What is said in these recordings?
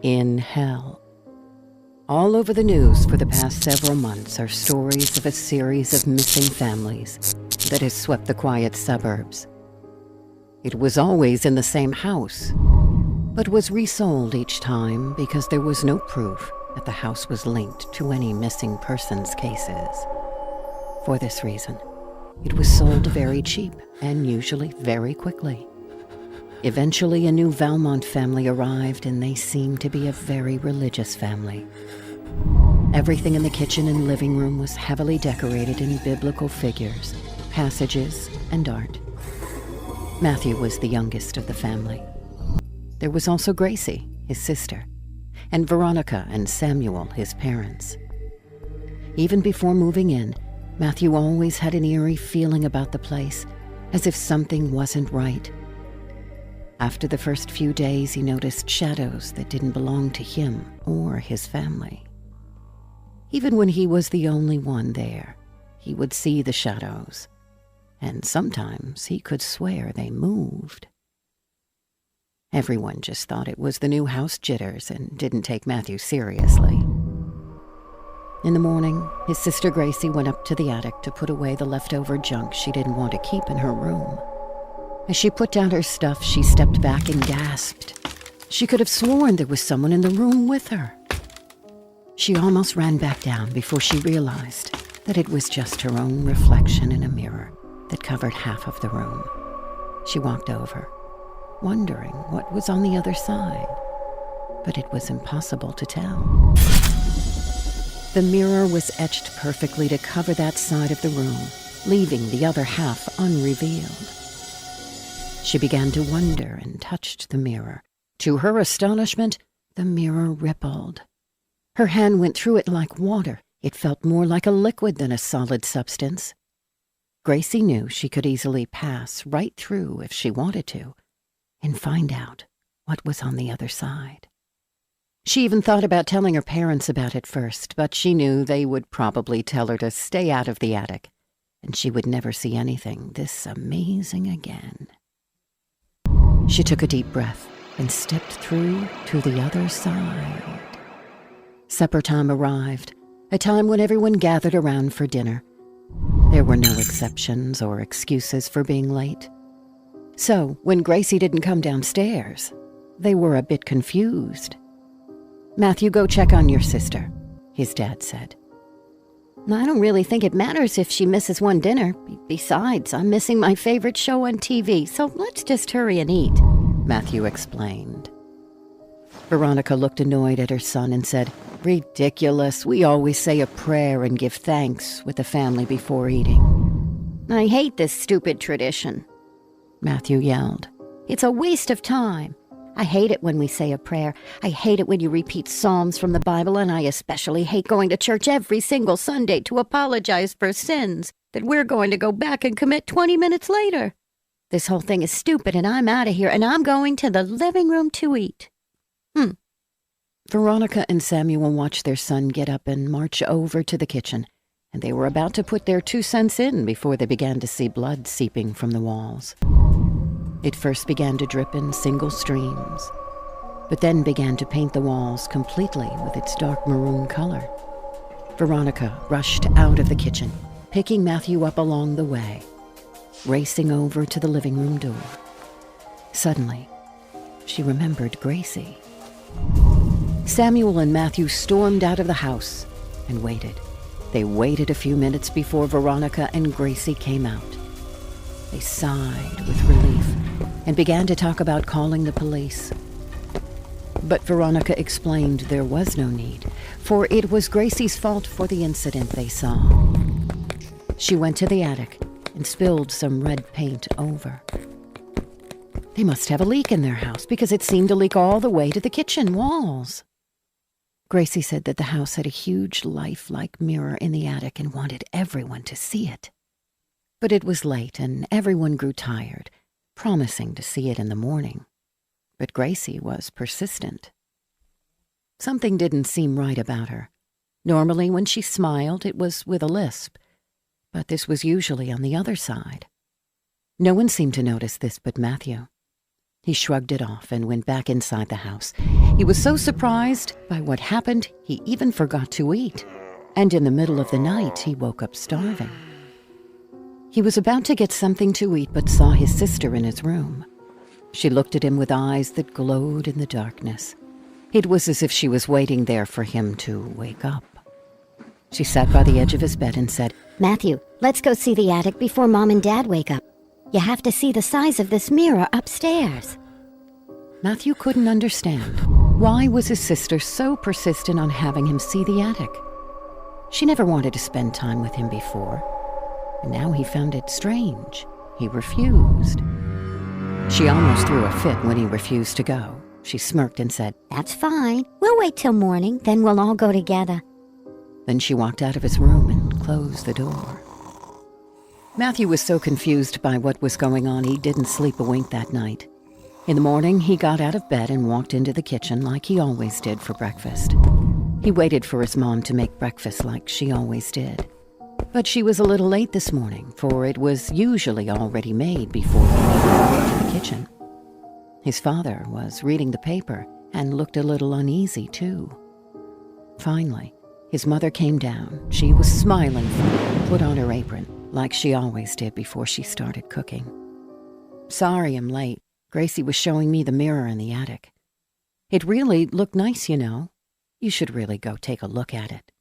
in hell. All over the news for the past several months are stories of a series of missing families that has swept the quiet suburbs. It was always in the same house, but was resold each time because there was no proof that the house was linked to any missing persons cases. For this reason, it was sold very cheap and usually very quickly. Eventually, a new Valmont family arrived, and they seemed to be a very religious family. Everything in the kitchen and living room was heavily decorated in biblical figures, passages, and art. Matthew was the youngest of the family. There was also Gracie, his sister, and Veronica and Samuel, his parents. Even before moving in, Matthew always had an eerie feeling about the place, as if something wasn't right. After the first few days, he noticed shadows that didn't belong to him or his family. Even when he was the only one there, he would see the shadows, and sometimes he could swear they moved. Everyone just thought it was the new house jitters and didn't take Matthew seriously. In the morning, his sister Gracie went up to the attic to put away the leftover junk she didn't want to keep in her room. As she put down her stuff, she stepped back and gasped. She could have sworn there was someone in the room with her. She almost ran back down before she realized that it was just her own reflection in a mirror that covered half of the room. She walked over, wondering what was on the other side, but it was impossible to tell. The mirror was etched perfectly to cover that side of the room, leaving the other half unrevealed. She began to wonder and touched the mirror. To her astonishment, the mirror rippled. Her hand went through it like water. It felt more like a liquid than a solid substance. Gracie knew she could easily pass right through if she wanted to, and find out what was on the other side. She even thought about telling her parents about it first, but she knew they would probably tell her to stay out of the attic, and she would never see anything this amazing again. She took a deep breath and stepped through to the other side. Supper time arrived, a time when everyone gathered around for dinner. There were no exceptions or excuses for being late. So, when Gracie didn't come downstairs, they were a bit confused. "Matthew, go check on your sister," his dad said. "I don't really think it matters if she misses one dinner. Besides, I'm missing my favorite show on TV, so let's just hurry and eat," Matthew explained. Veronica looked annoyed at her son and said, "Ridiculous. We always say a prayer and give thanks with the family before eating." "I hate this stupid tradition," Matthew yelled. "It's a waste of time. I hate it when we say a prayer. I hate it when you repeat psalms from the Bible, and I especially hate going to church every single Sunday to apologize for sins that we're going to go back and commit 20 minutes later. This whole thing is stupid, and I'm out of here, and I'm going to the living room to eat." Veronica and Samuel watched their son get up and march over to the kitchen, and they were about to put their 2 cents in before they began to see blood seeping from the walls. It first began to drip in single streams, but then began to paint the walls completely with its dark maroon color. Veronica rushed out of the kitchen, picking Matthew up along the way, racing over to the living room door. Suddenly, she remembered Gracie. Samuel and Matthew stormed out of the house and waited. They waited a few minutes before Veronica and Gracie came out. They sighed with relief and began to talk about calling the police. But Veronica explained there was no need, for it was Gracie's fault for the incident they saw. She went to the attic and spilled some red paint over. They must have a leak in their house because it seemed to leak all the way to the kitchen walls. Gracie said that the house had a huge lifelike mirror in the attic and wanted everyone to see it. But it was late and everyone grew tired, promising to see it in the morning. But Gracie was persistent. Something didn't seem right about her. Normally, when she smiled, it was with a lisp, but this was usually on the other side. No one seemed to notice this but Matthew. He shrugged it off and went back inside the house. He was so surprised by what happened, he even forgot to eat. And in the middle of the night, he woke up starving. He was about to get something to eat, but saw his sister in his room. She looked at him with eyes that glowed in the darkness. It was as if she was waiting there for him to wake up. She sat by the edge of his bed and said, "Matthew, let's go see the attic before Mom and Dad wake up. You have to see the size of this mirror upstairs." Matthew couldn't understand. Why was his sister so persistent on having him see the attic? She never wanted to spend time with him before, and now he found it strange. He refused. She almost threw a fit when he refused to go. She smirked and said, "That's fine. We'll wait till morning, then we'll all go together." Then she walked out of his room and closed the door. Matthew was so confused by what was going on, he didn't sleep a wink that night. In the morning, he got out of bed and walked into the kitchen like he always did for breakfast. He waited for his mom to make breakfast like she always did. But she was a little late this morning, for it was usually already made before he went into the kitchen. His father was reading the paper and looked a little uneasy, too. Finally, his mother came down. She was smiling for him and put on her apron, like she always did before she started cooking. "Sorry I'm late. Gracie was showing me the mirror in the attic. It really looked nice, you know. You should really go take a look at it,"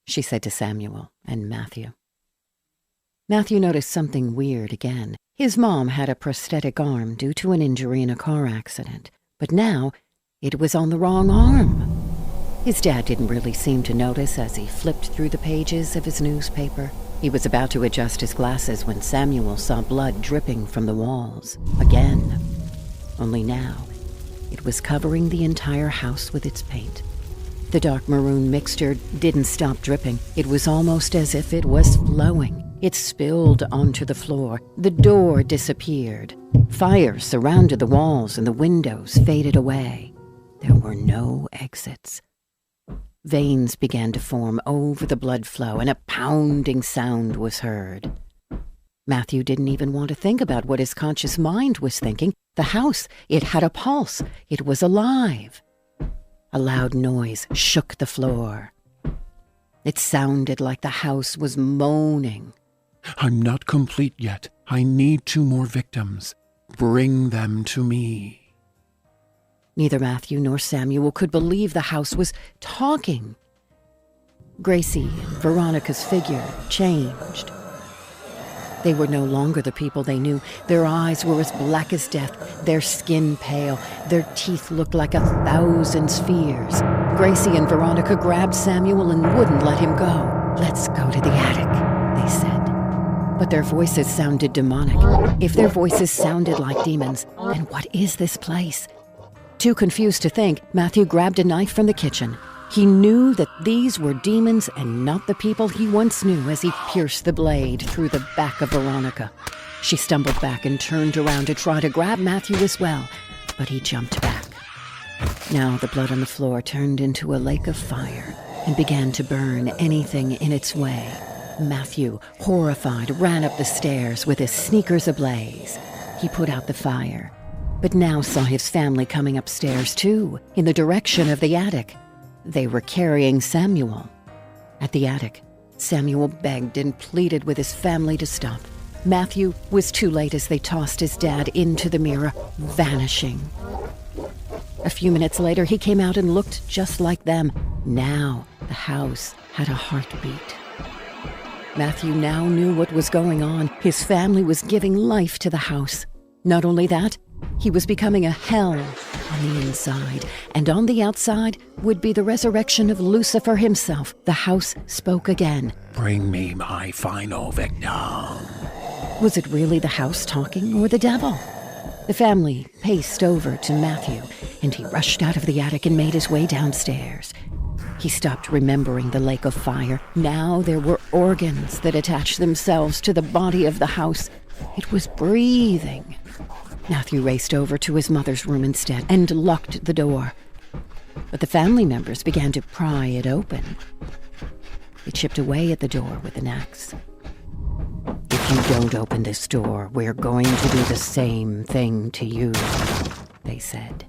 she said to Samuel and Matthew. Matthew noticed something weird again. His mom had a prosthetic arm due to an injury in a car accident, but now it was on the wrong arm. His dad didn't really seem to notice as he flipped through the pages of his newspaper. He was about to adjust his glasses when Samuel saw blood dripping from the walls. Again. Only now, it was covering the entire house with its paint. The dark maroon mixture didn't stop dripping. It was almost as if it was flowing. It spilled onto the floor. The door disappeared. Fire surrounded the walls and the windows faded away. There were no exits. Veins began to form over the blood flow, and a pounding sound was heard. Matthew didn't even want to think about what his conscious mind was thinking. The house, it had a pulse. It was alive. A loud noise shook the floor. It sounded like the house was moaning. "I'm not complete yet. I need 2 more victims. Bring them to me." Neither Matthew nor Samuel could believe the house was talking. Gracie and Veronica's figure changed. They were no longer the people they knew. Their eyes were as black as death, their skin pale, their teeth looked like 1,000 spheres. Gracie and Veronica grabbed Samuel and wouldn't let him go. "Let's go to the attic," they said. But their voices sounded demonic. If their voices sounded like demons, then what is this place? Too confused to think, Matthew grabbed a knife from the kitchen. He knew that these were demons and not the people he once knew as he pierced the blade through the back of Veronica. She stumbled back and turned around to try to grab Matthew as well, but he jumped back. Now the blood on the floor turned into a lake of fire and began to burn anything in its way. Matthew, horrified, ran up the stairs with his sneakers ablaze. He put out the fire, but now saw his family coming upstairs too, in the direction of the attic. They were carrying Samuel. At the attic, Samuel begged and pleaded with his family to stop. Matthew was too late as they tossed his dad into the mirror, vanishing. A few minutes later, he came out and looked just like them. Now, the house had a heartbeat. Matthew now knew what was going on. His family was giving life to the house. Not only that, he was becoming a hell on the inside, and on the outside would be the resurrection of Lucifer himself. The house spoke again. "Bring me my final victim." Was it really the house talking or the devil? The family paced over to Matthew, and he rushed out of the attic and made his way downstairs. He stopped remembering the lake of fire. Now there were organs that attached themselves to the body of the house. It was breathing. Matthew raced over to his mother's room instead and locked the door. But the family members began to pry it open. They chipped away at the door with an axe. If If you don't open this door, we're going to do the same thing to you, they said.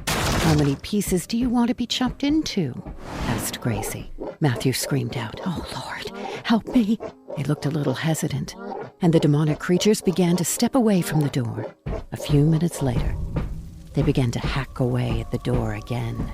How many pieces do you want to be chopped into? Asked Gracie. Matthew screamed out, "Oh, Lord, help me." He looked a little hesitant, and the demonic creatures began to step away from the door. A few minutes later, they began to hack away at the door again.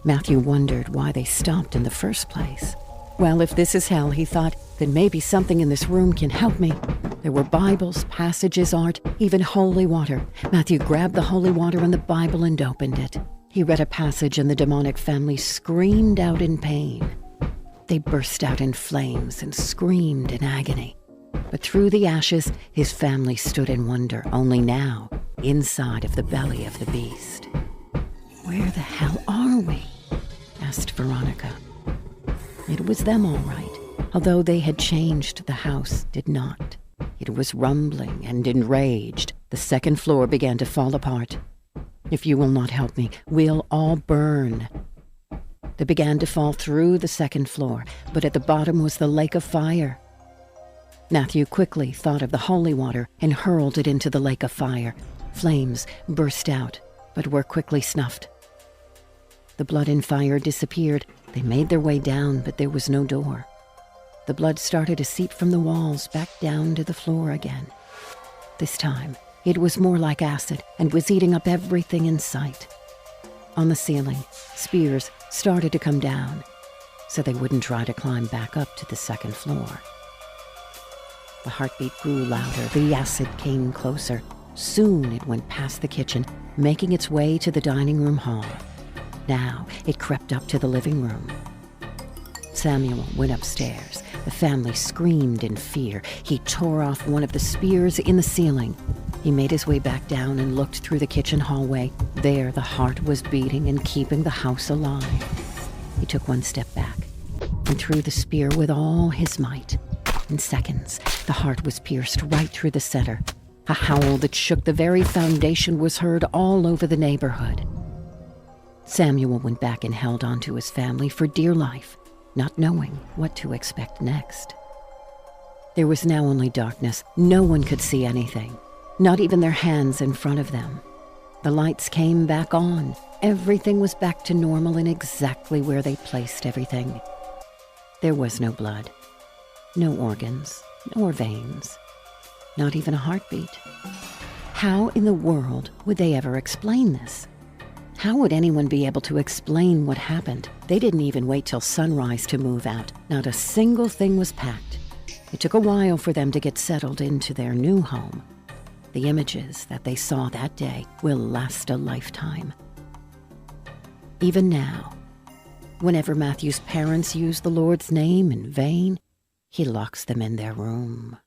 Matthew wondered why they stopped in the first place. Well, if this is hell, he thought, then maybe something in this room can help me. There were Bibles, passages, art, even holy water. Matthew grabbed the holy water and the Bible and opened it. He read a passage and the demonic family screamed out in pain. They burst out in flames and screamed in agony. But through the ashes, his family stood in wonder, only now, inside of the belly of the beast. "Where the hell are we?" asked Veronica. It was them all right, although they had changed, the house did not. It was rumbling and enraged. The second floor began to fall apart. "If you will not help me, we'll all burn." They began to fall through the second floor, but at the bottom was the lake of fire. Matthew quickly thought of the holy water and hurled it into the lake of fire. Flames burst out, but were quickly snuffed. The blood and fire disappeared. They made their way down, but there was no door. The blood started to seep from the walls back down to the floor again. This time, it was more like acid and was eating up everything in sight. On the ceiling, spears started to come down, so they wouldn't try to climb back up to the second floor. The heartbeat grew louder. The acid came closer. Soon it went past the kitchen, making its way to the dining room hall. Now it crept up to the living room. Samuel went upstairs. The family screamed in fear. He tore off one of the spears in the ceiling. He made his way back down and looked through the kitchen hallway. There the heart was beating and keeping the house alive. He took one step back and threw the spear with all his might. In seconds, the heart was pierced right through the center. A howl that shook the very foundation was heard all over the neighborhood. Samuel went back and held on to his family for dear life, not knowing what to expect next. There was now only darkness. No one could see anything, not even their hands in front of them. The lights came back on. Everything was back to normal in exactly where they placed everything. There was no blood, no organs, nor veins, not even a heartbeat. How in the world would they ever explain this? How would anyone be able to explain what happened? They didn't even wait till sunrise to move out. Not a single thing was packed. It took a while for them to get settled into their new home. The images that they saw that day will last a lifetime. Even now, whenever Matthew's parents use the Lord's name in vain, he locks them in their room.